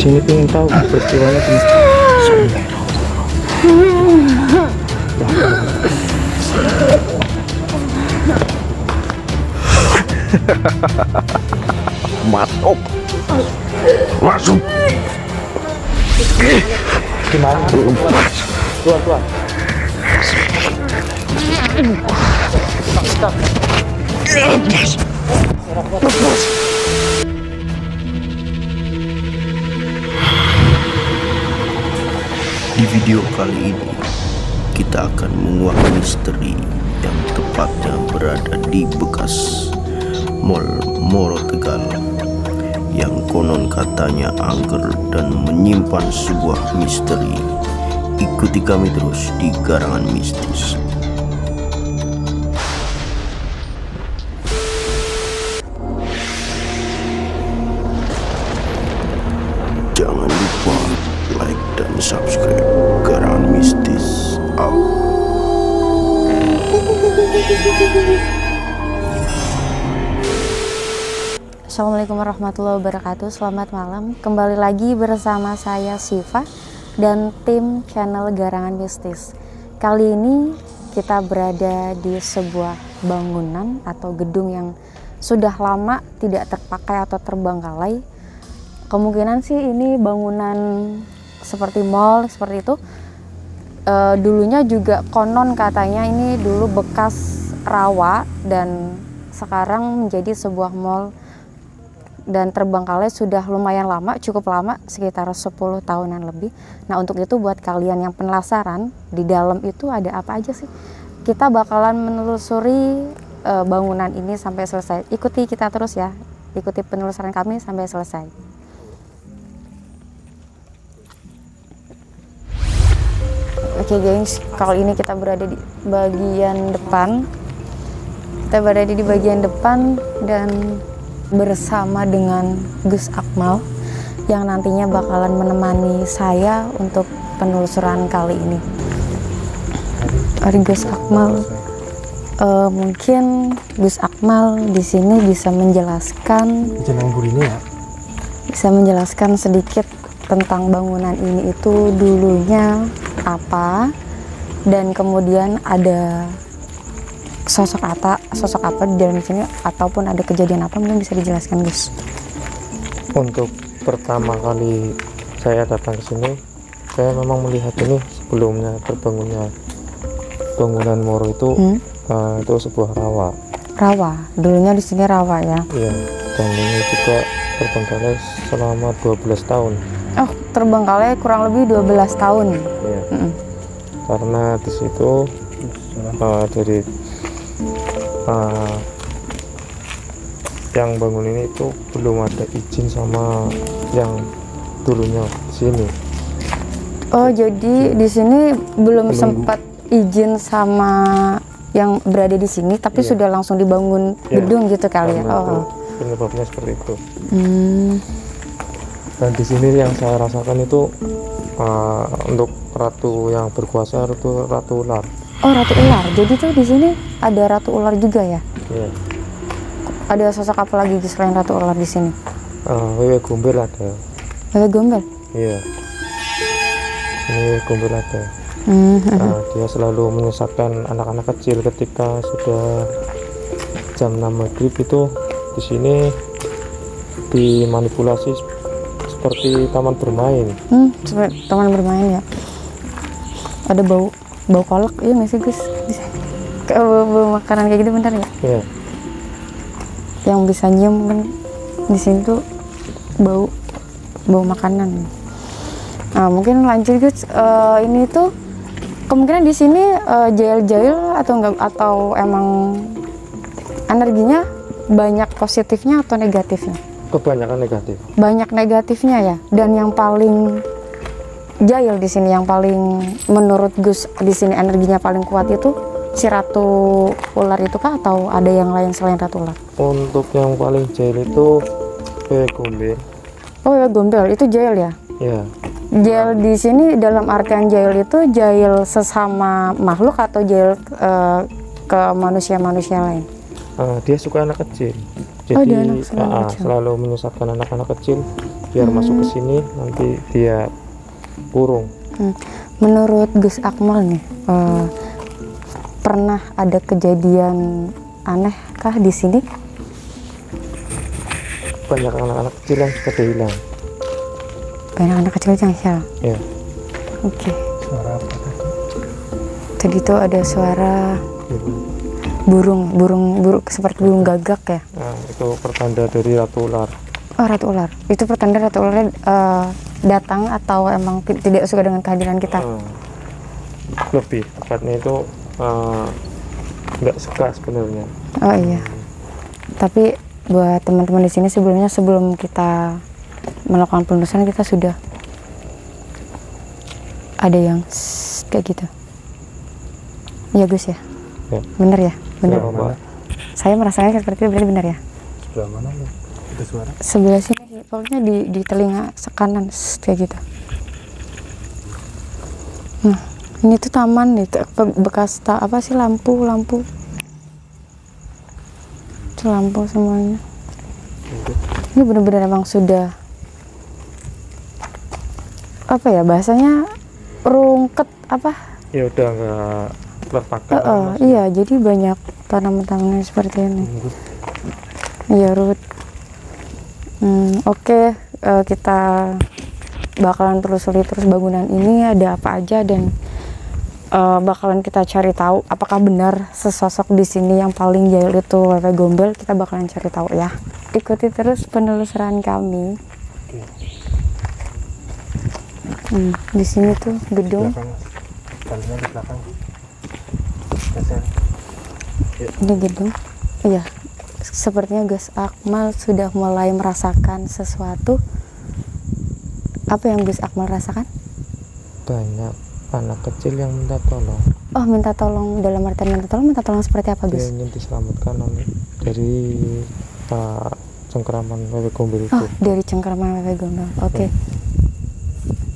Sini pengen tahu peristiwanya gimana. Masuk. Masuk. Gimana? Keluar. Stop. Di video kali ini kita akan menguak misteri yang tepatnya berada di bekas Mall Moro Tegal yang konon katanya angker dan menyimpan sebuah misteri. Ikuti kami terus di Garangan Mistis. Jangan lupa like dan subscribe Garangan Mistis. Assalamualaikum warahmatullahi wabarakatuh. Selamat malam. Kembali lagi bersama saya Siva dan tim channel Garangan Mistis. Kali ini kita berada di sebuah bangunan atau gedung yang sudah lama tidak terpakai atau terbengkalai. Kemungkinan sih ini bangunan seperti mall seperti itu. Dulunya juga konon katanya ini dulu bekas rawa dan sekarang menjadi sebuah mall dan terbengkalai sudah lumayan lama, cukup lama, sekitar 10 tahunan lebih. Nah, untuk itu buat kalian yang penasaran di dalam itu ada apa aja sih, kita bakalan menelusuri bangunan ini sampai selesai. Ikuti kita terus ya, ikuti penelusuran kami sampai selesai. Oke guys, kali ini kita berada di bagian depan. Kita berada di bagian depan dan bersama dengan Gus Akmal yang nantinya bakalan menemani saya untuk penelusuran kali ini. Gus Akmal, mungkin Gus Akmal di sini bisa menjelaskan sedikit tentang bangunan ini itu dulunya apa, dan kemudian ada sosok apa di dalam sini, ataupun ada kejadian apa, mungkin bisa dijelaskan Gus. Untuk pertama kali saya datang ke sini, saya memang melihat ini sebelumnya terbangunnya bangunan Moro itu itu sebuah rawa. Dulunya di sini rawa ya. Iya, dan ini juga terbengkalai selama 12 tahun. Oh, terbengkalai kurang lebih 12 tahun. Iya. Karena di situ dari yang bangun ini itu belum ada izin sama yang dulunya di sini. Oh, jadi di sini belum sempat izin sama yang berada di sini, tapi sudah langsung dibangun gedung gitu kali ya. Oh, penyebabnya seperti itu. Dan di sini yang saya rasakan itu untuk ratu yang berkuasa itu ratu ular. Oh, ratu ular. Jadi tuh di sini ada ratu ular juga ya? Iya. Ada sosok apa lagi selain ratu ular di sini? Wewe Gombel ada. Wewe Gombel? Iya. Ini Wewe Gombel ada. Dia selalu menyesatkan anak-anak kecil ketika sudah jam 6 maghrib itu di sini dimanipulasi seperti taman bermain. Seperti taman bermain ya. Ada bau kolak, iya nggak sih Gus? Kayak bau makanan kayak gitu, bentar ya? Iya. Yang bisa nyium kan di sini tuh bau makanan. Nah, mungkin lanjut Gus. Ini tuh kemungkinan di sini jail-jail atau enggak, atau emang energinya banyak positifnya atau negatifnya? Kebanyakan negatif. Banyak negatifnya ya. Dan yang paling jail di sini, yang paling menurut Gus di sini energinya paling kuat itu si ratu ular itu kah, atau ada yang lain selain ratu ular? Untuk yang paling jail itu Wewe Gombel. Oh ya, Gombel itu jail ya? Iya. Jail di sini dalam artian jail itu jail sesama makhluk atau jail ke manusia-manusia lain? Dia suka anak kecil. Jadi selalu menyesatkan anak-anak kecil biar masuk ke sini nanti dia kurung. Menurut Gus Akmal nih, pernah ada kejadian aneh kah di sini? Banyak anak-anak kecil yang suka hilang. Banyak anak kecil yang hilang. Ya. Oke. Suara apa tadi? Tadi tuh ada suara burung seperti burung gagak ya. Nah, itu pertanda dari ratu ular. Oh, ratu ular. Itu pertanda ratu ular datang atau emang tidak suka dengan kehadiran kita? Lebih tepatnya itu nggak suka sebenarnya. Oh iya. Tapi buat teman-teman di sini sebelum kita melakukan penelusuran kita sudah ada yang kayak gitu. Ya Gus ya. Ya. Bener ya? Bener. Ya, Saya merasakan seperti itu, berarti benar ya? Sebelah mana ya? Itu suara? Sebelah sini, pokoknya di telinga kanan kayak gitu. Nah, ini tuh taman nih, bekas apa sih lampu itu lampu semuanya. Ini benar-benar emang sudah apa ya bahasanya, rungket apa? Ya udah nggak terpakai. Iya, jadi banyak tanaman-tanaman seperti ini. Iya, Ruth. Oke, kita bakalan telusuri terus bangunan ini ada apa aja, dan bakalan kita cari tahu apakah benar sesosok di sini yang paling jahil itu Wewe Gombel. Kita bakalan cari tahu ya. Ikuti terus penelusuran kami. Di sini tuh gedung. Di belakang. Ini gedung. Iya. Sepertinya Gus Akmal sudah mulai merasakan sesuatu. Apa yang Gus Akmal rasakan? Banyak anak kecil yang minta tolong. Oh, minta tolong dalam artian minta tolong seperti apa, Dia Gus? ingin diselamatkan dari cengkeraman Wewe Gombel itu. Oh, dari cengkeraman Wewe Gombel. Oke.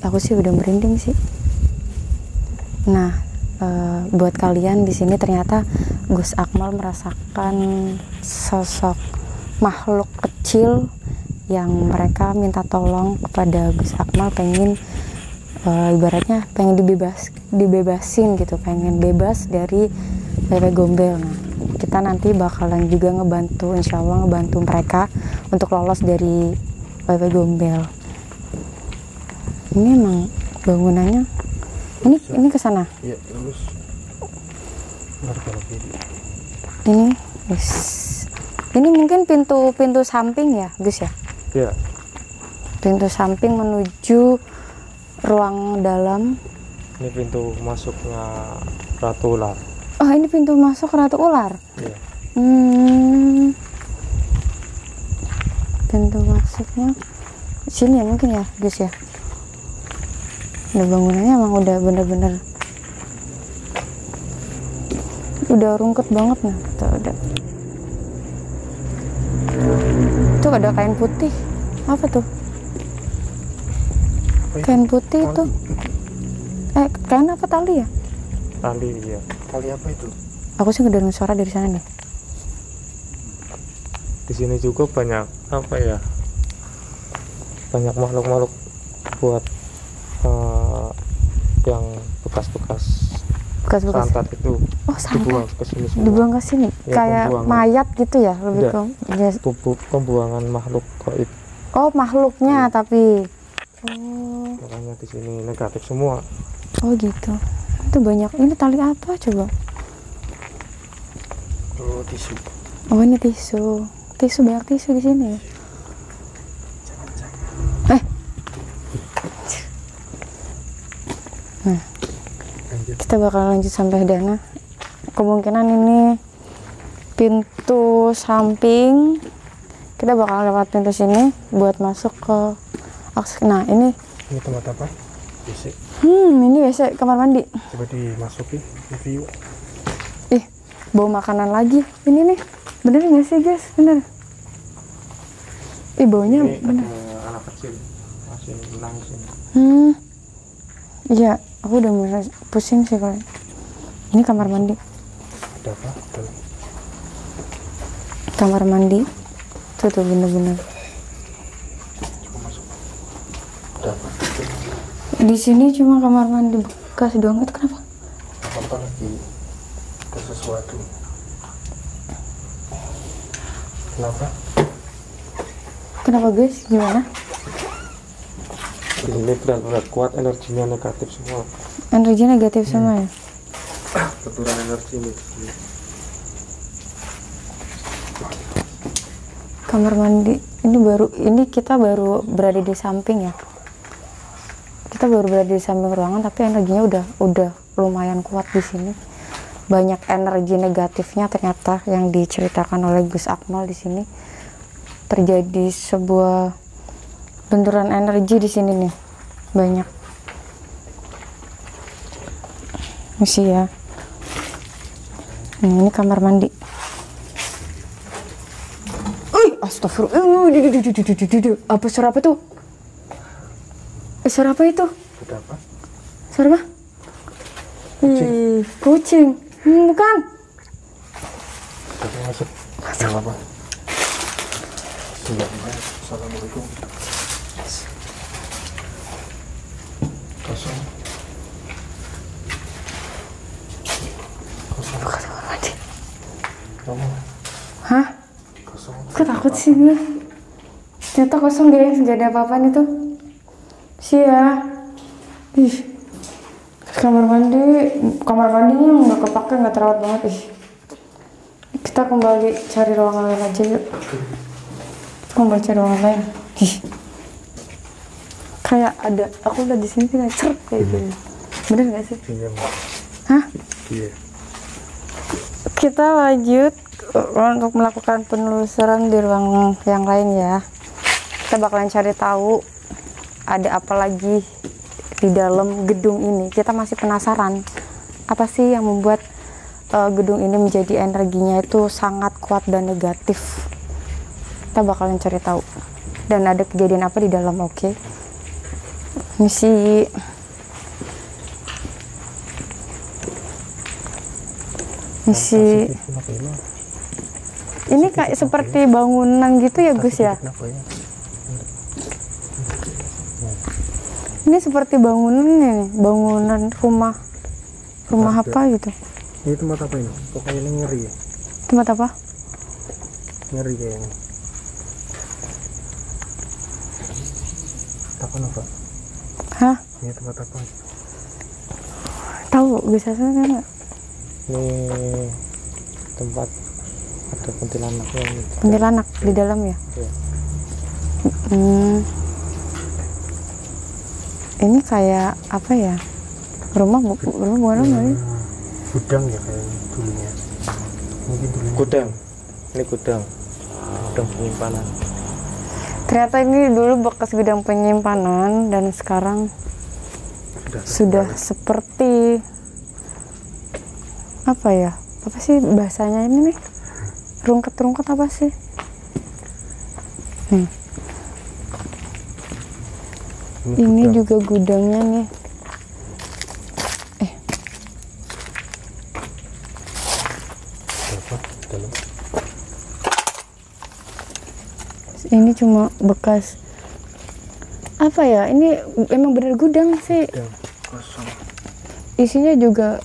Aku sih udah merinding sih. Nah, buat kalian di sini ternyata Gus Akmal merasakan sosok makhluk kecil yang mereka minta tolong kepada Gus Akmal, pengen ibaratnya pengen dibebasin gitu, pengen bebas dari Wewe Gombel. Nah, kita nanti bakalan juga ngebantu, insya Allah ngebantu mereka untuk lolos dari Wewe Gombel. Ini emang bangunannya ini ke sana. Iya, terus. Ini Gus. Ini mungkin pintu samping ya, Gus ya? Iya. Pintu samping menuju ruang dalam. Ini pintu masuknya ratu ular. Oh, ini pintu masuk ratu ular. Iya. Pintu masuknya sini ya mungkin ya, Gus ya. Udah bangunannya emang udah bener-bener udah rungket banget nih. Tuh, udah. Tuh ada kain putih. Apa tuh? Kain putih itu. Kain apa, tali ya? Tali, iya. Kali apa itu? Aku sih ngedengar suara dari sana nih. Di sini juga banyak apa ya? Banyak makhluk-makhluk buat yang bekas-bekas santet itu. Oh, santet. Dibuang ke sini semua. Dibuang ke sini. Ya, Kayak pembuangan. mayat gitu ya, lebih ke Pembuangan makhluk gaib. Oh, makhluknya tapi. Makanya di sini negatif semua. Oh gitu. Itu banyak. Ini tali apa coba? Oh, tisu. Oh, ini tisu. Banyak tisu di sini. Nah, kita bakal lanjut sampai dana. Kemungkinan ini pintu samping. Kita bakal lewat pintu sini buat masuk ke akses. Nah, ini tempat apa? WC. ini WC kamar mandi. Coba dimasukin review. Bau makanan lagi. Ini nih. Bener nggak sih, guys? Bener. Baunya Ini bener. ada anak kecil masih nangis ini. Iya, aku udah mulai pusing sih kalau ini kamar mandi. Ada apa? Kamar mandi. Tuh bener-bener. Coba masuk. Ada apa? Di sini cuma kamar mandi bekas doang. Itu kenapa? Apa lagi? Ada sesuatu. Kenapa? Kenapa guys? Gimana? Ini benar-benar kuat, energinya negatif semua. Energi negatif semua ya? Benturan energi ini. Kamar mandi ini kita baru berada di samping ya. Kita baru berada di samping ruangan, tapi energinya udah lumayan kuat di sini. Banyak energi negatifnya ternyata yang diceritakan oleh Gus Akmal di sini. Terjadi sebuah benturan energi di sini nih. Banyak. Misi ya. Ini kamar mandi. Astagfirullah. Apa suara apa tuh? Suara apa itu? Ada apa? Suara apa? Kucing. Bukan. Kita masuk. Masuk apa? Assalamualaikum. Kosong. Bukan kamar mandi. Kamu Hah? kosong. Aku takut sih gue. Ternyata kosong guys, gak ada apa-apaan itu. Sia. Ih. Kamar mandinya nggak kepake, nggak terawat banget. Ih. Kita kembali cari ruangan lain aja yuk. Kembali cari ruangan lain. Ih. Kayak ada, aku udah di sini kayak cert kayak gitu. Bener nggak sih? Iya. Hah? Iya. Kita lanjut untuk melakukan penelusuran di ruang yang lain ya. Kita bakalan cari tahu ada apa lagi di dalam gedung ini. Kita masih penasaran apa sih yang membuat gedung ini menjadi energinya itu sangat kuat dan negatif. Kita bakalan cari tahu dan ada kejadian apa di dalam. Oke. Misi ini kayak seperti bangunan gitu ya Gus ya. Ini seperti bangunan nih, bangunan rumah apa gitu. Ini tempat apa ini? Pokoknya ini ngeri ya. Tempat apa? Ngeri kayaknya. Apa apa? Hah? Ini tempat apa? Tahu Gus Hasan nggak? Ini tempat ada kuntilanaknya. Kuntilanak di dalam ya? Iya. Ini kayak apa ya? Rumah bukan ya? Gudang ya kayaknya dulunya. Mungkin dulunya. Gudang. Ini gudang penyimpanan. Ternyata ini dulu bekas gudang penyimpanan dan sekarang sudah seperti apa ya? Apa sih bahasanya ini nih? Rungkat apa sih? Ini gudang. juga gudangnya nih. Dalam. Ini cuma bekas apa ya? Ini emang bener gudang sih. Gudang kosong. Isinya juga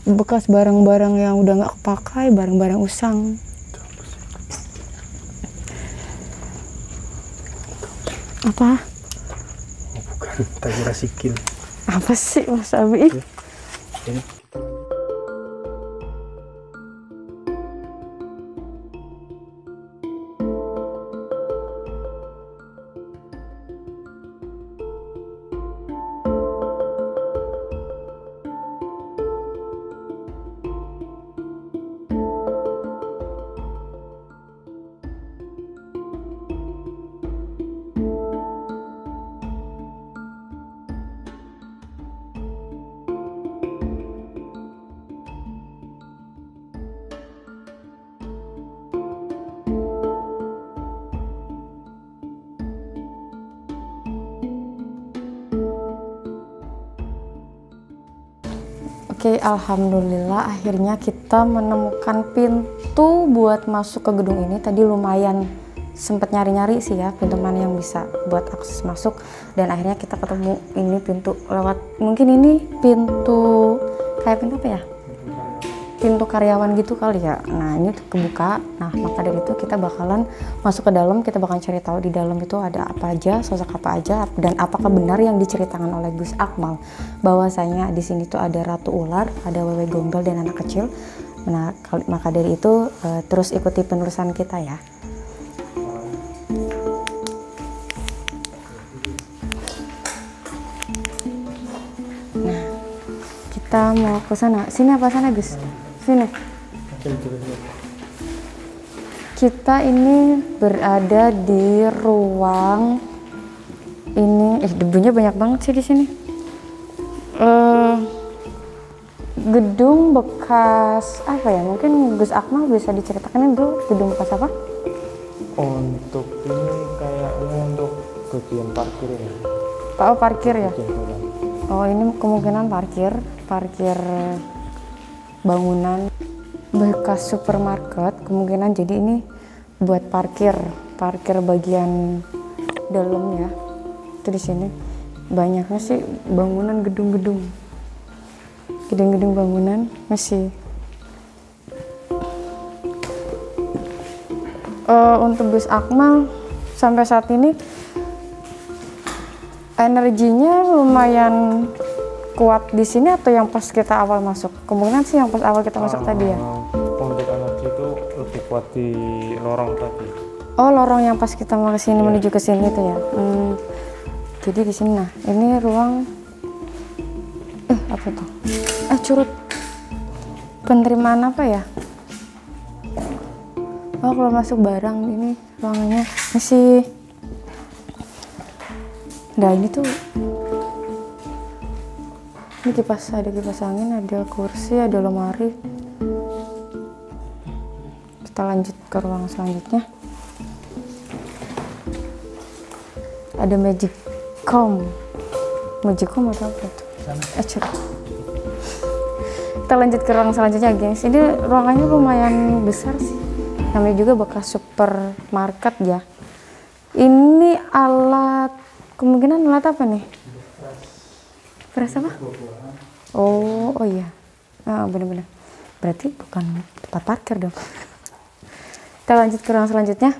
bekas barang-barang yang udah nggak kepakai, barang-barang usang. Apa? Oh, bukan, tak kira sikil. Apa sih Mas Abi? Ini Oke, alhamdulillah akhirnya kita menemukan pintu buat masuk ke gedung ini. Tadi lumayan sempet nyari-nyari sih ya pintu mana yang bisa buat akses masuk, dan akhirnya kita ketemu ini pintu lewat, mungkin ini pintu kayak pintu apa ya, pintu karyawan gitu kali ya. Nah ini kebuka, nah maka dari itu kita bakalan masuk ke dalam, kita bakalan cari tahu di dalam itu ada apa aja, sosok apa aja, dan apakah benar yang diceritakan oleh Gus Akmal bahwasanya di sini tuh ada ratu ular, ada wewe gombel dan anak kecil. Nah maka dari itu terus ikuti penerusan kita ya. Nah kita mau ke sana, sini apa sana Gus? Sini. Kita ini berada di ruang ini, debunya banyak banget sih di sini. Gedung bekas apa ya? Mungkin Gus Akmal bisa diceritakan dulu gedung bekas apa? Untuk ini kayaknya untuk bagian parkir ya. Oh parkir ya? Bagian dalam. Oh ini kemungkinan parkir bangunan bekas supermarket kemungkinan, jadi ini buat parkir bagian dalam ya. Itu di sini banyaknya sih bangunan gedung-gedung bangunan masih. Untuk Gus Akmal sampai saat ini energinya lumayan kuat di sini atau yang pas kita awal masuk? Kemungkinan sih yang pas awal kita masuk tadi ya. Untuk energi itu lebih kuat di lorong tadi. Oh lorong yang pas kita mau kesini menuju ke sini itu ya. Jadi di sini, nah ini ruang apa tuh? Curut penerimaan apa ya? Oh kalau masuk barang ini ruangannya masih. Nah ini tuh. Ini ada kipas angin, ada kursi, ada lemari. Kita lanjut ke ruang selanjutnya. Ada magicom atau apa itu? Kita lanjut ke ruang selanjutnya guys. Ini ruangannya lumayan besar sih. Namanya juga bekas supermarket ya. Ini alat, kemungkinan alat apa nih? Beras apa? Oh iya, benar-benar. Berarti bukan tempat parkir dong. Kita lanjut ke ruang selanjutnya.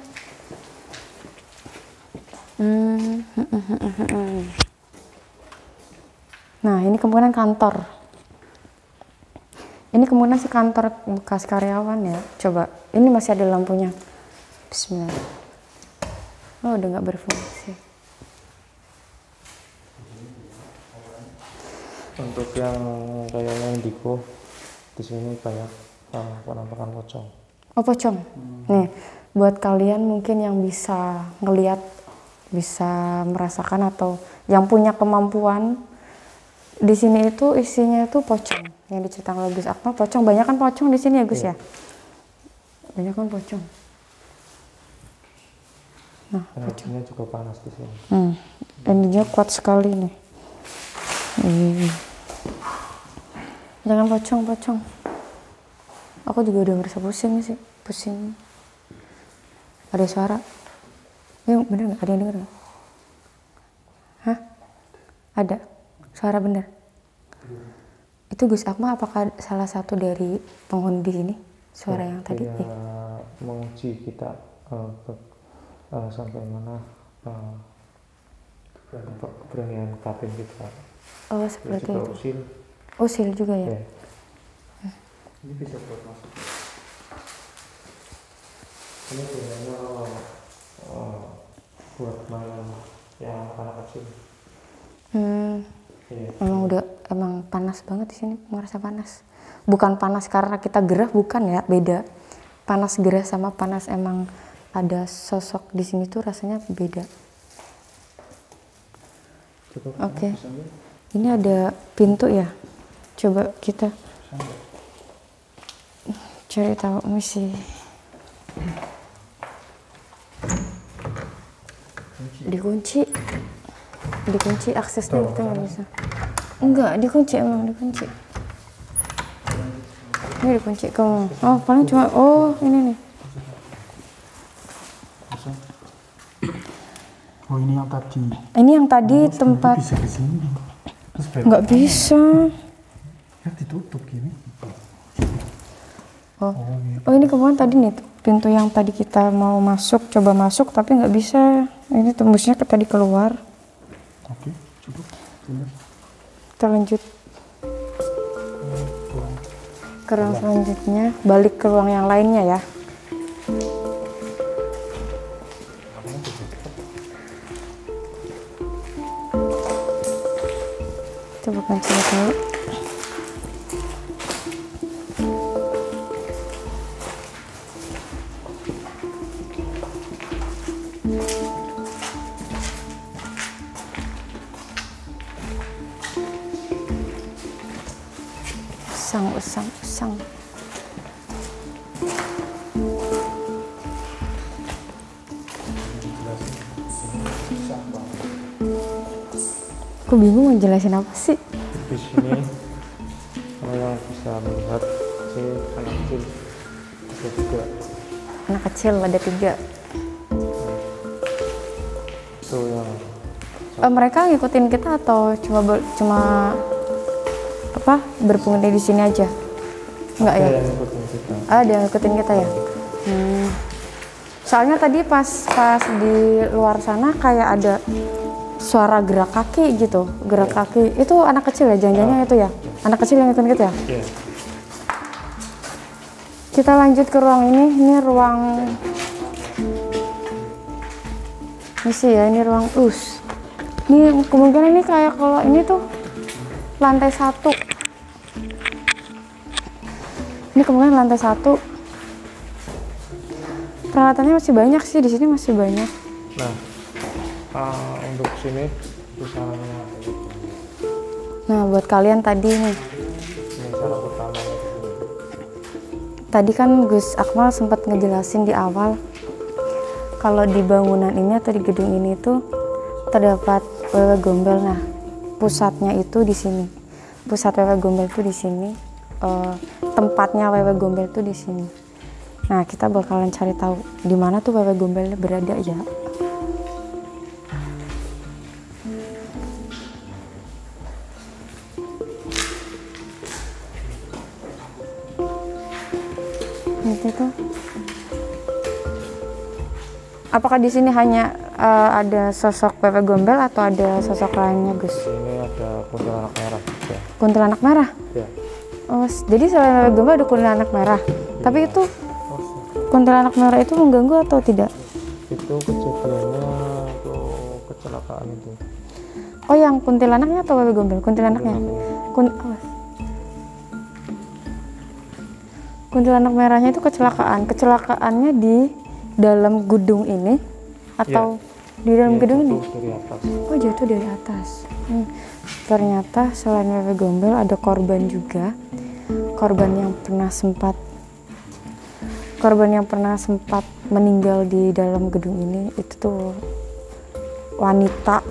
Nah ini kemungkinan kantor. Ini kemungkinan sih kantor bekas karyawan ya. Coba, ini masih ada lampunya. Bismillah. Oh udah nggak berfungsi. Untuk yang kayaknya Indigo di sini banyak penampakan pocong. Oh pocong. Nih buat kalian mungkin yang bisa ngelihat, bisa merasakan atau yang punya kemampuan, di sini itu isinya itu pocong yang diceritakan oleh Gus Akmal. Pocong, banyak kan pocong di sini ya Gus ya? Banyak kan pocong. Nah energinya juga panas di sini. Energinya kuat sekali nih. Jangan pocong. Aku juga udah merasa pusing sih, pusing. Ada suara. Ya bener nggak? Ada yang denger nggak? Hah? Ada suara bener. Itu Gus Akmal apakah salah satu dari penghuni di sini? Suara yang tadi? Menguji kita sampai mana keberanian batin kita. Oh seperti itu. Usil. Usil juga ya? Ini bisa buat masuk. Ini sebenarnya buat mainan yang anak kecil. Emang panas banget di sini, merasa panas. Bukan panas karena kita gerah, bukan ya, beda. Panas gerah sama panas emang ada sosok di sini tuh rasanya beda. Oke. Ini ada pintu ya. Coba kita cari tahu misi. Dikunci aksesnya kita nggak bisa. Enggak, dikunci, emang dikunci. Ini dikunci kamu. Oh paling cuma, oh ini nih. Oh ini yang tadi. Ini yang tadi Oh, sebenarnya tempat bisa ke sini. Terus belok nggak kanan. bisa. Kan ditutup gini. Oh. gitu. Oh ini kemarin tadi nih pintu yang tadi kita mau masuk, coba masuk tapi nggak bisa. Ini tembusnya ke tadi keluar. Oke, cukup. Bener. Kita lanjut ke ruang selanjutnya, balik ke ruang yang lainnya ya. Coba kunci dulu. Usang. Aku bingung mau jelasin apa sih. Di sini kalau yang bisa melihat si anak kecil ada juga. Anak kecil ada 3. Itu yang Mereka ngikutin kita atau cuma apa berpenghuni di sini aja? Enggak ya? yang ikutin kita. Ada yang ngikutin kita ya. Soalnya tadi pas di luar sana kayak ada suara gerak kaki gitu, gerak kaki. Itu anak kecil ya, jangan-jangan itu ya? Anak kecil yang ngikutin kita ya? Iya. Kita lanjut ke ruang ini ruang misi ya, ini ruang us. Ini kemungkinan ini kayak kalau ini tuh lantai 1. Ini kemungkinan lantai 1. Peralatannya masih banyak sih, di sini masih banyak. Nah, untuk sini usahanya Nah, buat kalian tadi nih, ini cara pertama. tadi kan Gus Akmal sempat ngejelasin di awal kalau di bangunan ini atau di gedung ini tuh terdapat wewe gombel. Nah, pusatnya itu di sini. Pusat wewe gombel itu di sini. Tempatnya wewe gombel itu di sini. Nah, kita bakalan cari tahu di mana tuh wewe gombelnya berada ya. Itu tuh. Apakah di sini hanya ada sosok wewe gombel atau ada sosok lainnya, Gus? Ini ada kuntilanak merah. Ya. Kuntilanak merah. Ya. Oh, jadi selain wewe gombel ada kuntilanak merah. Tapi itu kuntilanak merah itu mengganggu atau tidak? Itu kejadiannya tuh kecelakaan itu. Oh, yang kuntilanaknya atau wewe gombel? Kuntilanaknya. Kuntilanak merahnya itu kecelakaan. Kecelakaannya di dalam gedung ini atau di dalam gedung ini? Dari atas. Oh, jatuh dari atas. Ternyata selain wewe gombel ada korban juga. Korban yang pernah sempat meninggal di dalam gedung ini itu tuh wanita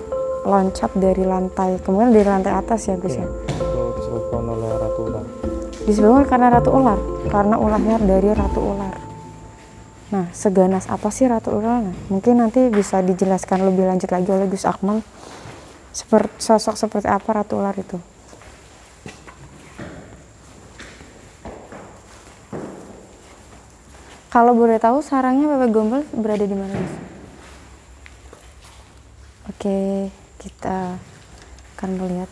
loncat dari lantai, kemudian dari lantai atas ya Gus ya. Itu disebabkan oleh ratu ular. Disebabkan karena ratu ular, karena ulahnya dari ratu ular. Nah, seganas apa sih ratu ular? Nah, mungkin nanti bisa dijelaskan lebih lanjut lagi oleh Gus Akmal. Sosok seperti apa ratu ular itu? Kalau boleh tahu sarangnya wewe gombel berada di mana, Gus? Oke, kita akan melihat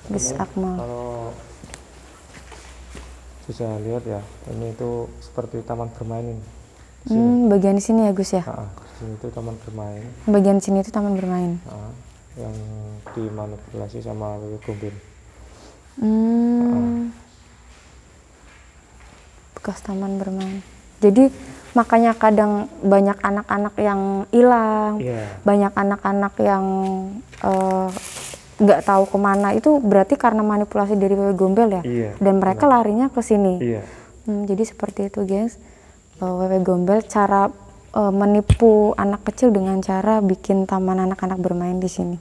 Gus Akmal. Kalau bisa lihat ya, ini itu seperti taman bermain ini. Bagian di sini ya Gus ya? Di sini itu taman bermain. Bagian sini itu taman bermain. Yang dimanipulasi sama wewe gombel. Bekas taman bermain. Jadi makanya kadang banyak anak-anak yang hilang, banyak anak-anak yang nggak tahu kemana, itu berarti karena manipulasi dari wewe gombel ya. Dan mereka larinya ke sini. Jadi seperti itu guys, wewe gombel cara menipu anak kecil dengan cara bikin taman anak-anak bermain di sini.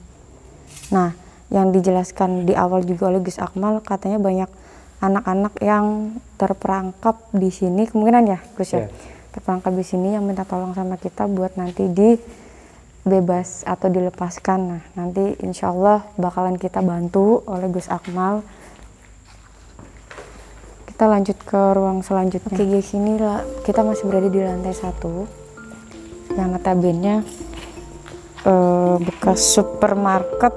Nah, yang dijelaskan di awal juga oleh Gus Akmal, katanya banyak anak-anak yang terperangkap di sini, kemungkinan ya Gus ya, terperangkap di sini yang minta tolong sama kita buat nanti bebas atau dilepaskan. Nah, nanti insya Allah bakalan kita bantu oleh Gus Akmal. Kita lanjut ke ruang selanjutnya. Oke guys, ini lah kita masih berada di lantai 1 yang notabene bekas supermarket,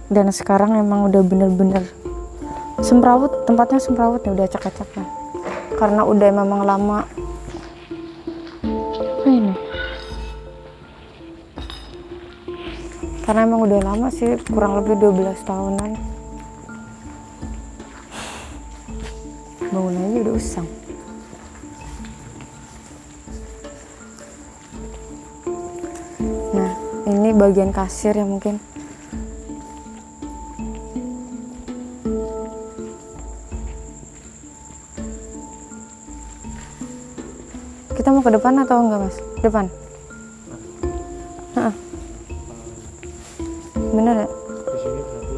dan sekarang emang udah bener-bener semrawut, tempatnya semrawut nih, udah acak-acak lah karena udah memang lama. Ini karena emang udah lama sih, kurang lebih 12 tahunan bangunannya udah usang. Nah, ini bagian kasir ya mungkin. Kita mau ke depan atau enggak, Mas? Depan. Heeh. Bener ya? Di sini berarti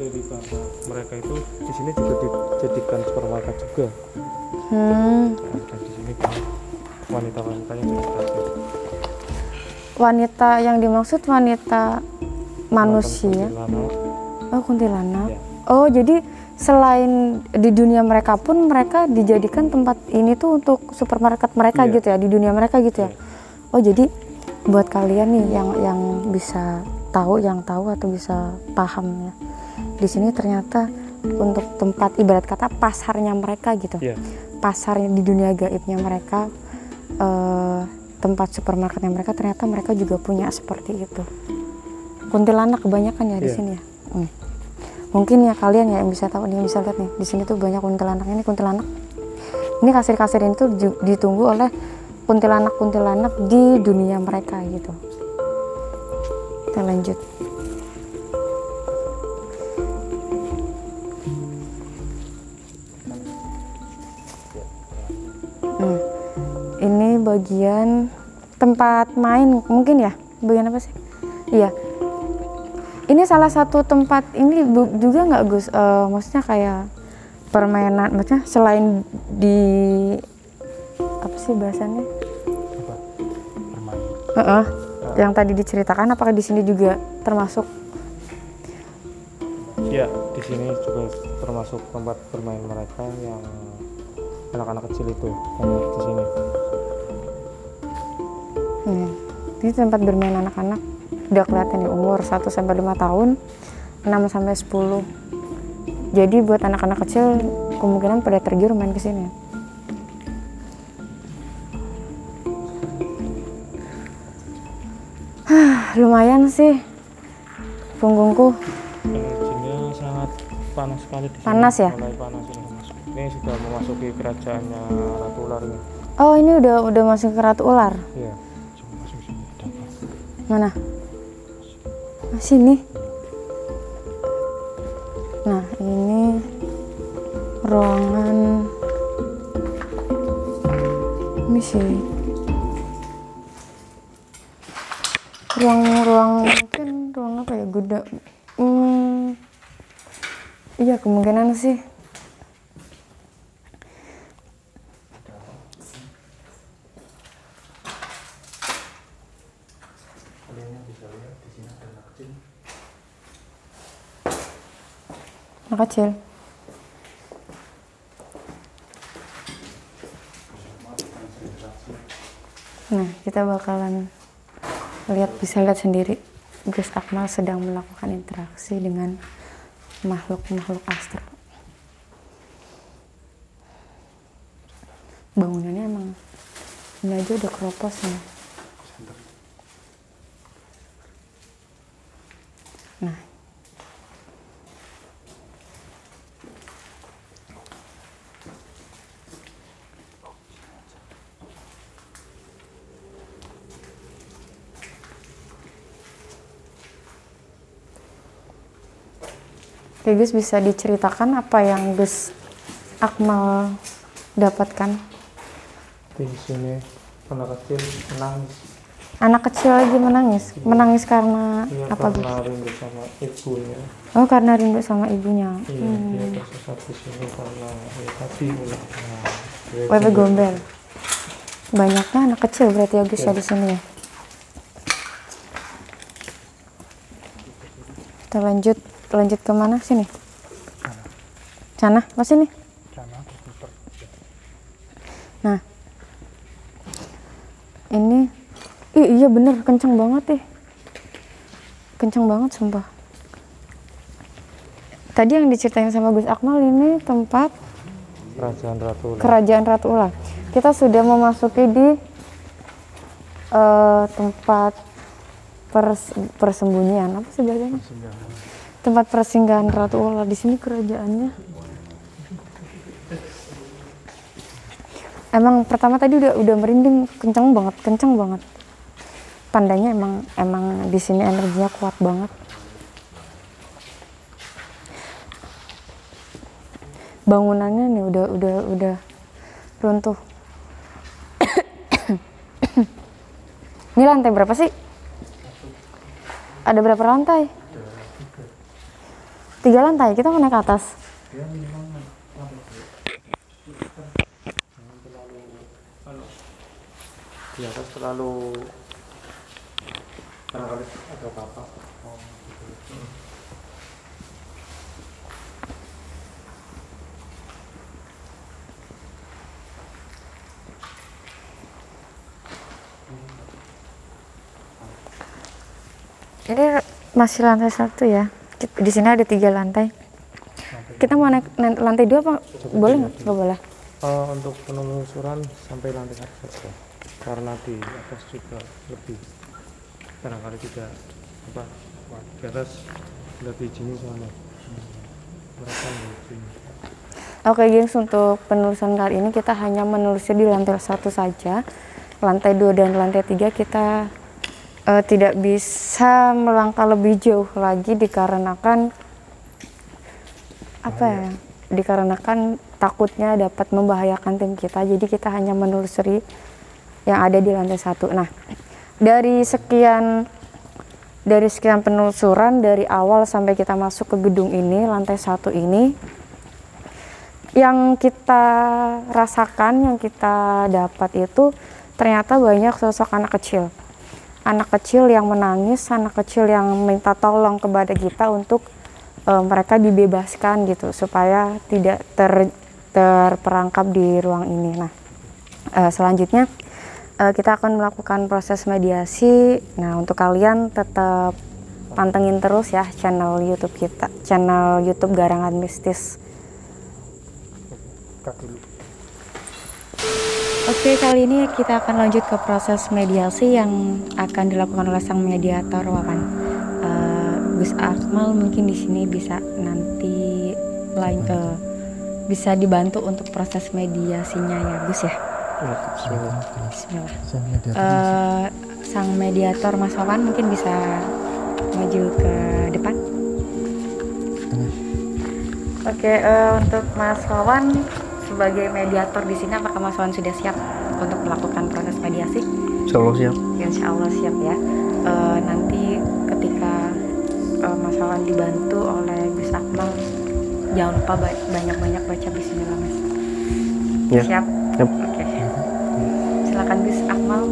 dari karena mereka itu di sini juga dijadikan supermarket juga. Dan di sini banyak wanita-wanita yang beroperasi. Wanita yang dimaksud wanita manusia. Kuntilanak. Oh, kuntilanak. Ya. Oh, jadi selain di dunia mereka pun mereka dijadikan tempat ini tuh untuk supermarket mereka Iya. gitu ya, di dunia mereka gitu ya. Iya. Oh, jadi buat kalian nih yang bisa tahu, atau bisa paham ya. Di sini ternyata untuk tempat ibarat kata pasarnya mereka gitu. Iya. Pasarnya di dunia gaibnya mereka, tempat supermarketnya mereka, ternyata mereka juga punya seperti itu. Kuntilanak kebanyakan ya di Iya. sini ya. Mungkin ya kalian ya yang bisa tahu nih, yang bisa lihat nih di sini tuh banyak kuntilanak. Ini kuntilanak. Ini kasir-kasir ini tuh ditunggu oleh kuntilanak-kuntilanak di dunia mereka gitu. Kita lanjut. Ini bagian tempat main mungkin ya. Bagian apa sih? Iya. Ini salah satu tempat ini juga nggak Gus? Maksudnya kayak permainan, maksudnya selain di apa sih bahasannya? Apa? Bermain. Yang tadi diceritakan, apakah di sini juga termasuk? Ya, di sini juga termasuk tempat bermain mereka yang anak-anak kecil itu banyak di sini. Ini tempat bermain anak-anak. Udah kelihatan nih umur 1 sampai 5 tahun, 6 sampai 10. Jadi buat anak-anak kecil kemungkinan pada tergiur main ke sini. Lumayan sih punggungku. Energinya sangat panas sekali di sini. Panas ya? Mulai panas ini masuk. Ini sudah memasuki kerajaannya Ratu Ular ini. Oh, ini udah masuk ke Ratu Ular. Iya. Coba masuk sini, ada apa? Mana? Sini. Nah, ini ruangan misi. Ruang mungkin ruang apa ya? Gudang. Iya, kemungkinan sih. Anak kecil. Nah, kita bakalan bisa lihat sendiri Gus Akmal sedang melakukan interaksi dengan makhluk-makhluk astral. Bangunannya emang ini aja udah keropos ya. Nah, oke Gus, bisa diceritakan apa yang Gus Akmal dapatkan? Di sini anak kecil menangis. Anak kecil lagi menangis? Menangis karena Iya, apa Gus? karena rindu sama ibunya. Oh, karena rindu sama ibunya. Iya, dia tersesat di sini karena ya, tadi oleh Wewe gombel. Banyaknya anak kecil berarti ya guys ya di sini ya. Kita lanjut kemana sini? Sana, pas sini. Nah, ini, iya bener, kenceng banget kenceng banget sumpah. Tadi yang diceritain sama Gus Akmal ini tempat Kerajaan Ratu Ular. Kita sudah memasuki di tempat persembunyian, apa sih bahasanya? Tempat persinggahan Ratu Ular. Di sini kerajaannya. Emang pertama tadi udah merinding, kenceng banget. Tandanya emang di sini energinya kuat banget. Bangunannya nih udah runtuh. Ini lantai berapa sih? Ada berapa lantai? 3 lantai. Kita mau naik ke atas. Di atas terlalu barangkali ada apa-apa. Ini masih lantai 1 ya. Di sini ada 3 lantai. Kita mau naik lantai 2 apa? Boleh nggak? Nggak boleh. Untuk penelusuran sampai lantai 1 saja. Karena di atas juga lebih barangkali tidak apa di atas lebih jenis soalnya mereka lebih. Oke gengs, untuk penelusuran kali ini kita hanya menelusuri di lantai 1 saja. Lantai 2 dan lantai 3 kita tidak bisa melangkah lebih jauh lagi dikarenakan apa ya? Dikarenakan takutnya dapat membahayakan tim kita. Jadi kita hanya menelusuri yang ada di lantai 1. Nah, dari sekian penelusuran dari awal sampai kita masuk ke gedung ini, lantai 1 ini, yang kita rasakan, yang kita dapat itu ternyata banyak sosok anak kecil. Anak kecil yang menangis, anak kecil yang minta tolong kepada kita untuk mereka dibebaskan gitu, supaya tidak terperangkap di ruang ini. Nah, selanjutnya kita akan melakukan proses mediasi. Nah, untuk kalian tetap pantengin terus ya channel YouTube kita, channel YouTube Garangan Mistis. Oke, kali ini kita akan lanjut ke proses mediasi yang akan dilakukan oleh sang mediator Wawan. Gus Akmal mungkin di sini bisa nanti bisa dibantu untuk proses mediasinya ya Gus ya. Bismillah. Sang mediator Mas Wawan mungkin bisa maju ke depan. Oke, untuk Mas Wawan sebagai mediator di sini, apakah Mas Wawan sudah siap untuk melakukan proses mediasi? Insya Allah siap. Insya Allah siap ya. Nanti ketika Mas Wawan dibantu oleh Gus Akmal, jangan lupa banyak-banyak baca Bismillah Mas. Ya. Siap? Yep. Oke. Silakan Gus Akmal.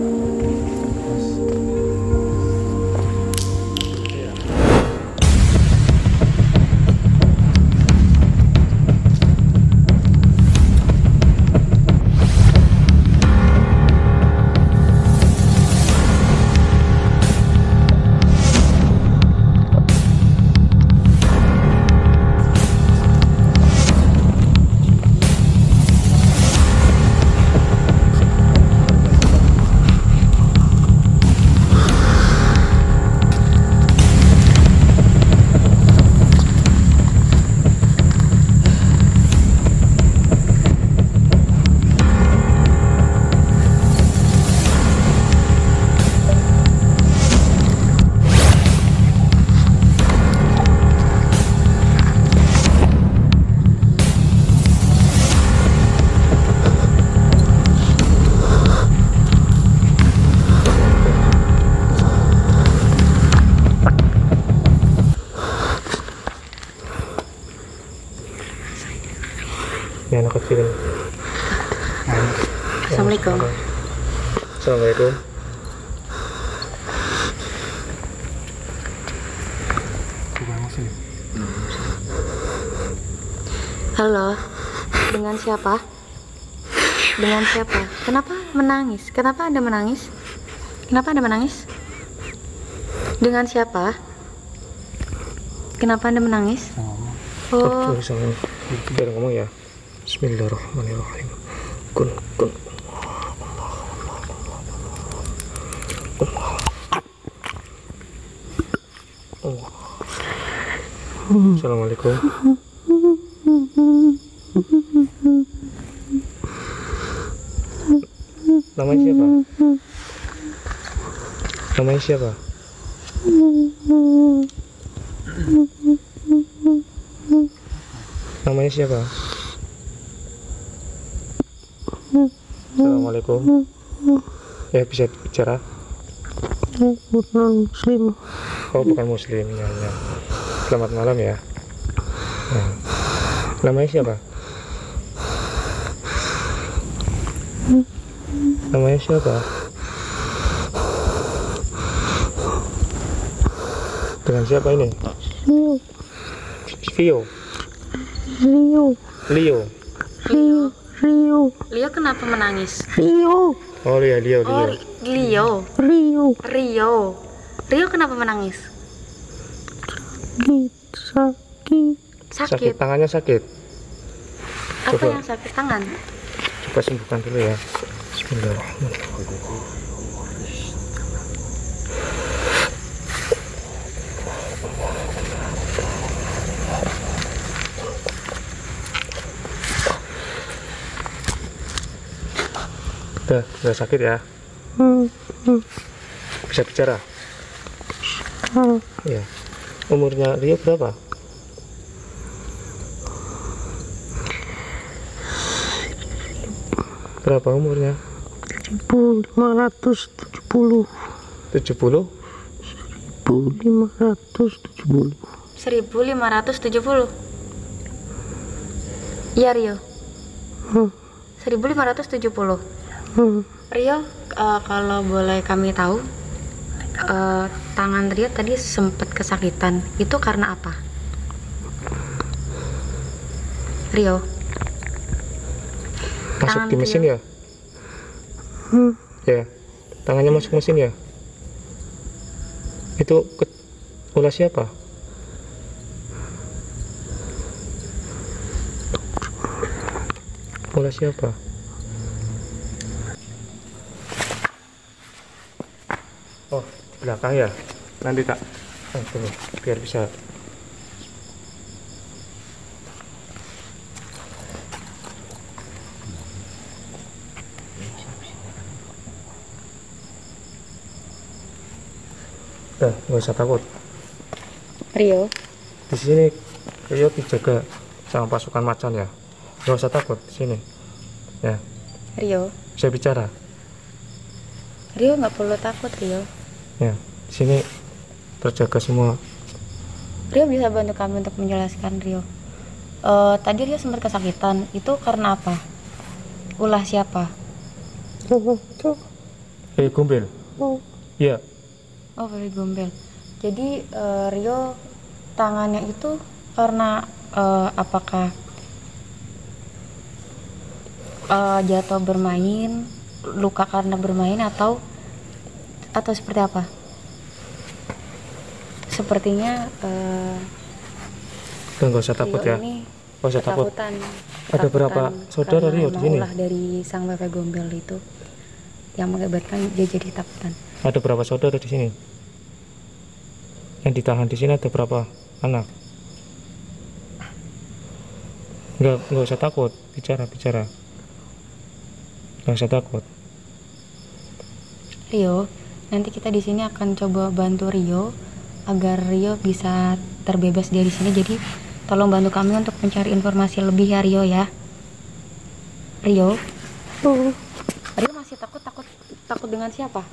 Ya, anak kecil. Assalamualaikum. Assalamualaikum. Coba masih. Halo, dengan siapa? Dengan siapa? Kenapa menangis? Kenapa Anda menangis? Kenapa Anda menangis? Dengan siapa? Kenapa Anda menangis? Oh, Sorry. Biar ngomong ya. Bismillahirrahmanirrahim. Kun. Assalamualaikum. Namanya siapa? Namanya siapa? Namanya siapa? Assalamualaikum. Ya, bisa bicara? Bukan muslim. Oh, bukan muslim ya. Selamat malam ya. Nah, namanya siapa? Namanya siapa? Dengan siapa ini? Vio. Leo. Leo kenapa menangis? Oh iya, Leo. Rio kenapa menangis? Sakit. Tangannya sakit. Apa Coba. yang sakit? Tangan. Coba sembuhkan dulu ya. Bismillahirrahmanirrahim. Udah sakit ya? Bisa bicara? Iya. Umurnya Rio berapa? Berapa umurnya? 570. 70? 570. 1570. Iya Rio. 1570. Rio, kalau boleh kami tahu, tangan Rio tadi sempat kesakitan. Itu karena apa? Rio. Masuk Tangan di mesin Rio. ya? Ya. Tangannya masuk mesin ya? Itu ulah siapa? Ulah siapa? Oh, di belakang ya? Nanti tak tunggu, biar bisa. Nggak usah takut. Rio. Di sini Rio dijaga sama pasukan macan ya. Nggak usah takut di sini. Ya, Rio. bisa bicara. Rio nggak perlu takut Rio. Ya, di sini terjaga semua. Rio bisa bantu kami untuk menjelaskan Rio. Tadi Rio sempat kesakitan. Itu karena apa? Ulah siapa? Gombel. Iya. Oh, Baby Gombel. Jadi Rio tangannya itu karena apakah jatuh bermain, luka karena bermain atau seperti apa? Sepertinya Nggak usah takut Rio ya. ini Nggak usah takut. ketakutan. Ada berapa saudara karena Rio di emang sini? ulah dari sang Baby Gombel itu yang mengakibatkan dia jadi takutan. Ada berapa saudara di sini? Yang ditahan di sini ada berapa anak? Nggak usah takut, bicara. Nggak usah takut. Rio, nanti kita di sini akan coba bantu Rio agar Rio bisa terbebas dari sini. Jadi tolong bantu kami untuk mencari informasi lebih ya Rio ya. Rio. Rio masih takut dengan siapa?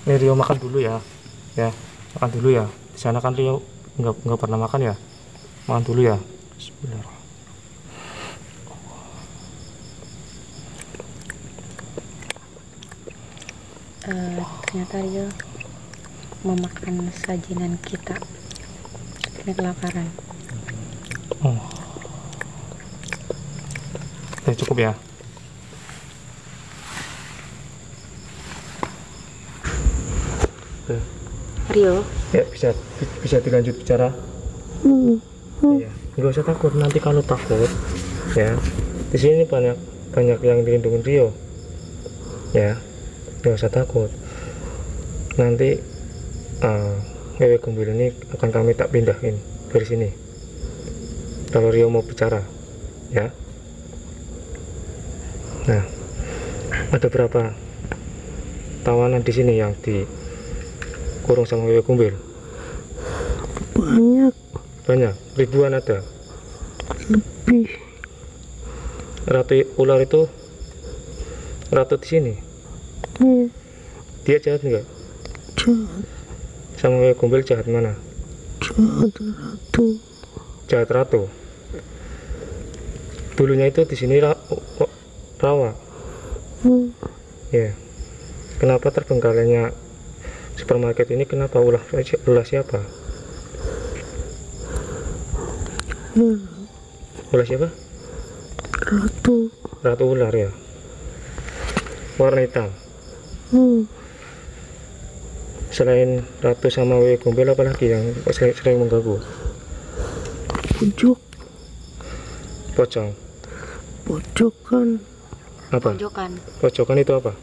Nih Rio makan dulu ya. Ya, makan dulu ya. Di sana kan Rio nggak pernah makan ya. Makan dulu ya. Bismillahirrahmanirrahim. ternyata Rio memakan sajinan kita. Ini kelaparan. Cukup ya. Rio, Ya, bisa dilanjut bicara. Iya, nggak usah takut. Nanti kalau takut, ya, di sini banyak yang dilindungi Rio. Ya, nggak usah takut. Nanti Wewe Gombel ini akan kami tak pindahin dari sini. Kalau Rio mau bicara, ya. Nah, ada berapa tawanan di sini yang dikurung sama Wewe Gombel? Banyak, ribuan ada. Lebih. Ratu ular itu ratu di sini. Iya. Dia jahat nggak? Jahat. Sama Wewe Gombel jahat mana? Jahat ratu. Jahat ratu. Dulunya itu di sini rawa. Ya. Kenapa terbengkalainya supermarket ini? Kenapa ulah siapa? Ulah siapa? Ratu ular ya. Warna hitam. Selain ratu sama Wewe Gombel, apa lagi yang sering mengganggu? Pocong. Pojokan. Apa? Pojokan itu apa?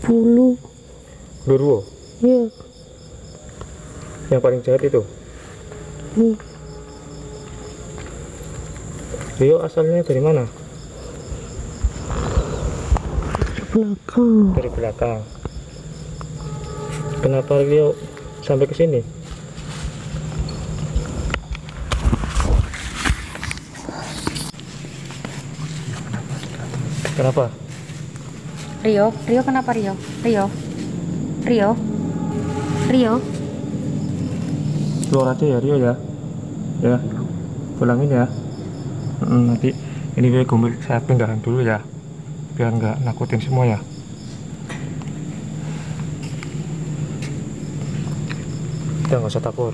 Bulu. Durwo. Ya. Yang paling jahat itu. Rio asalnya dari mana? Dari belakang. Kenapa Rio sampai ke sini? Kenapa? Rio kenapa Rio? Keluar aja ya Rio ya. Ya. Pulangin ya. Nanti ini Wewe Gombel saya pindahin dulu ya. Biar nggak nakutin semua ya. Udah nggak usah takut.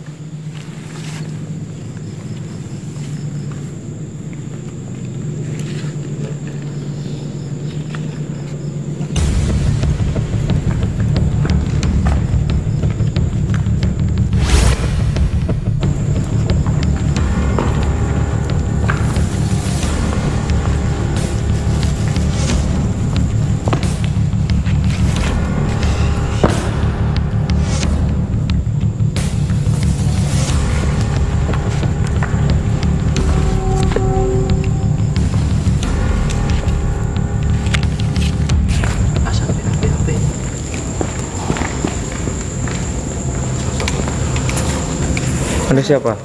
Anda siapa?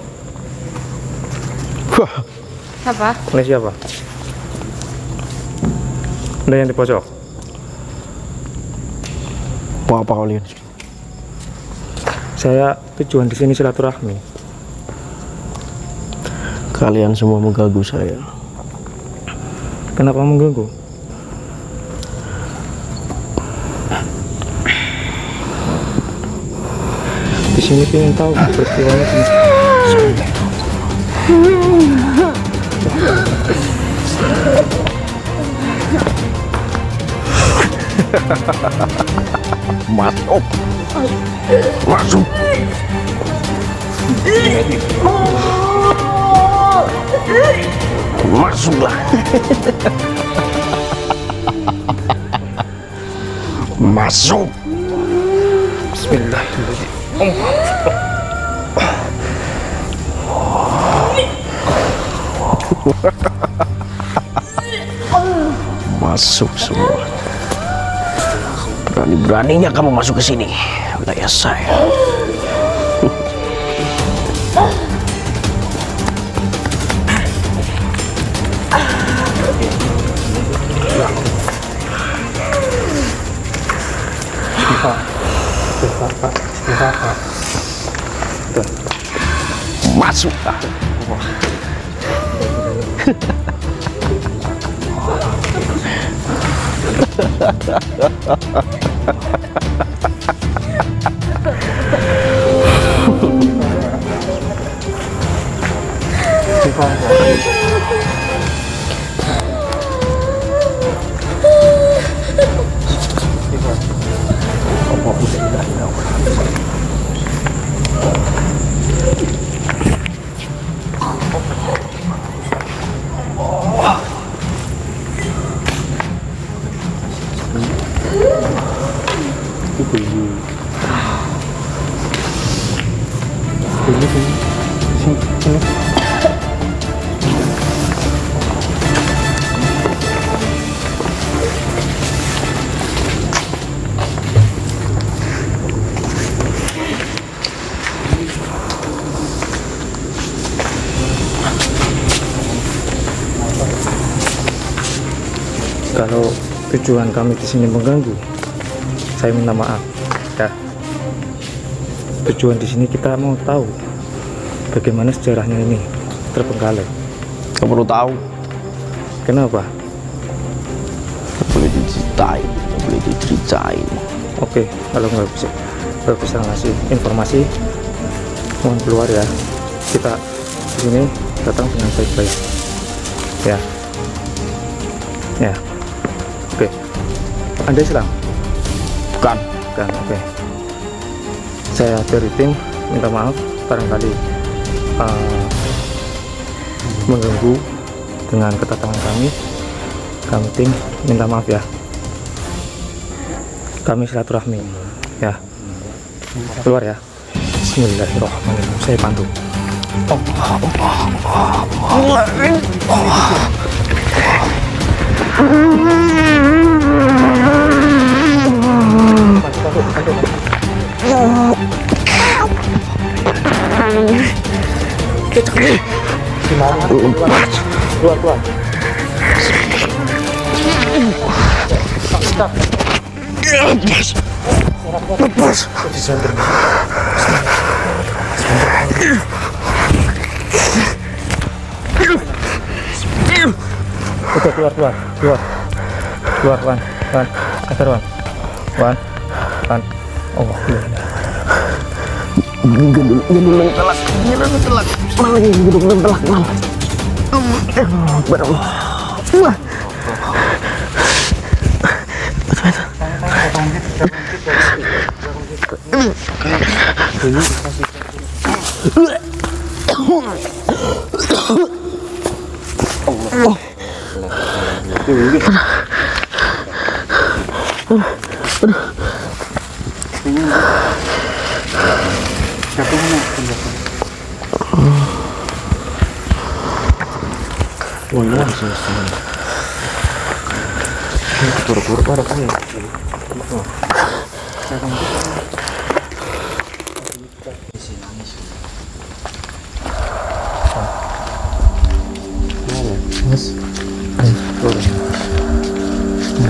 Apa? Anda siapa? Anda yang di pojok. Mau apa kalian? Saya tujuan di sini silaturahmi. Kalian semua mengganggu saya. Kenapa mengganggu? Di sini pengen tahu peristiwanya gimana. Masuk. Masuk. Masuklah. Masuk. Bismillahirrahmanirrahim. Masuk semua. Berani-beraninya kamu masuk ke sini, wilayah saya. Masuklah. Kalau tujuan kami di sini mengganggu, saya minta maaf ya. Tujuan di sini kita mau tahu bagaimana sejarahnya ini Terbengkalai. Gak perlu tahu. Kenapa? Gak boleh diceritain, gak boleh diceritain. Oke, kalau nggak bisa ngasih informasi, mohon keluar ya. Kita di sini datang dengan baik-baik ya. Ya, oke. Anda Islam? Bukan. Bukan, oke. Saya dari tim minta maaf barangkali mengganggu dengan kedatangan kami. Kami tim minta maaf ya. Kami silaturahmi ya. Keluar ya. Bismillahirrahmanirrahim. Saya bantu. Keluar. Udah keluar, Wan. Agar Wan. Oh, Gendul telak. Malah gendul telak malah.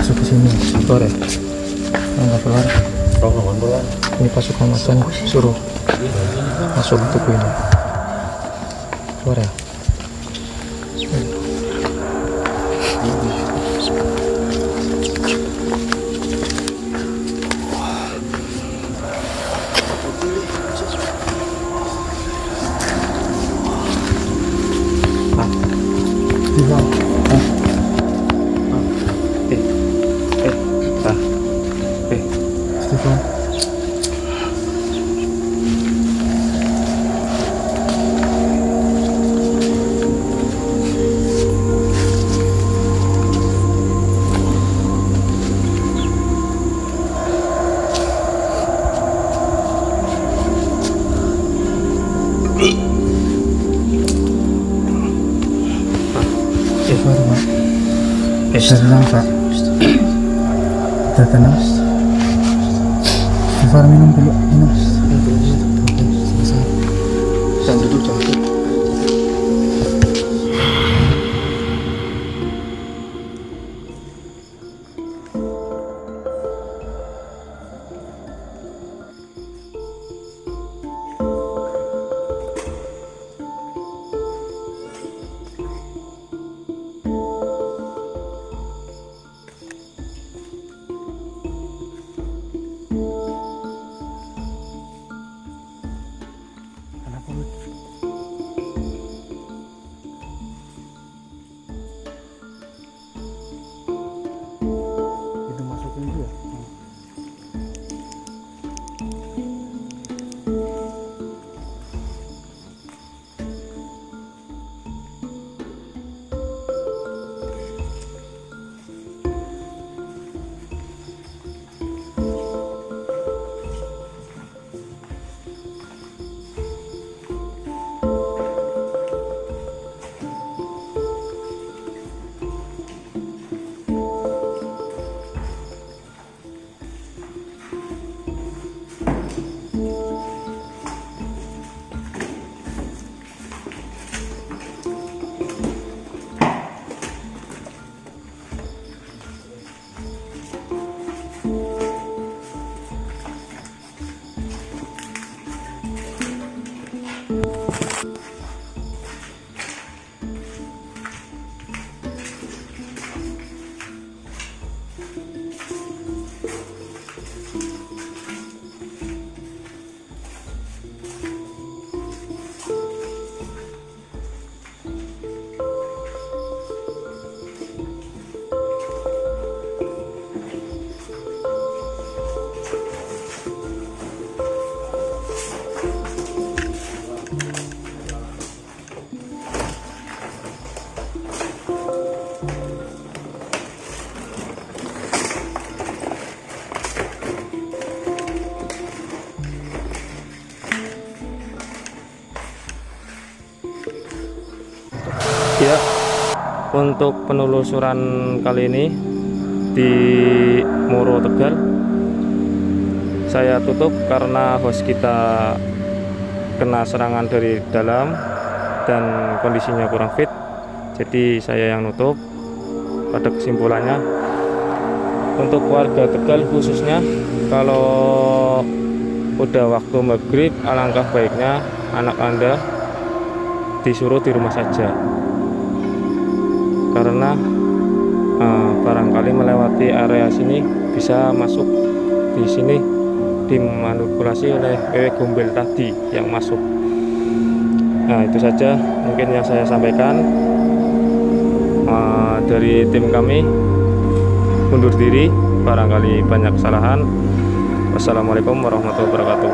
masuk ke sini, keluar ya. Nggak keluar. Ini pasukan macan suruh masuk ke tubuh ini. Keluar ya. Tenang Pak. Udah tenang. Istighfar, minum dulu, minum. Jangan duduk. Ya, untuk penelusuran kali ini di Moro Tegal saya tutup karena host kita kena serangan dari dalam dan kondisinya kurang fit. Jadi saya yang nutup. Pada kesimpulannya, untuk warga Tegal khususnya, kalau udah waktu maghrib, alangkah baiknya anak Anda disuruh di rumah saja, karena barangkali melewati area sini bisa masuk di sini, dimanipulasi oleh wewe gombel tadi yang masuk. Nah, itu saja mungkin yang saya sampaikan. Dari tim kami undur diri, barangkali banyak kesalahan. Wassalamualaikum warahmatullahi wabarakatuh.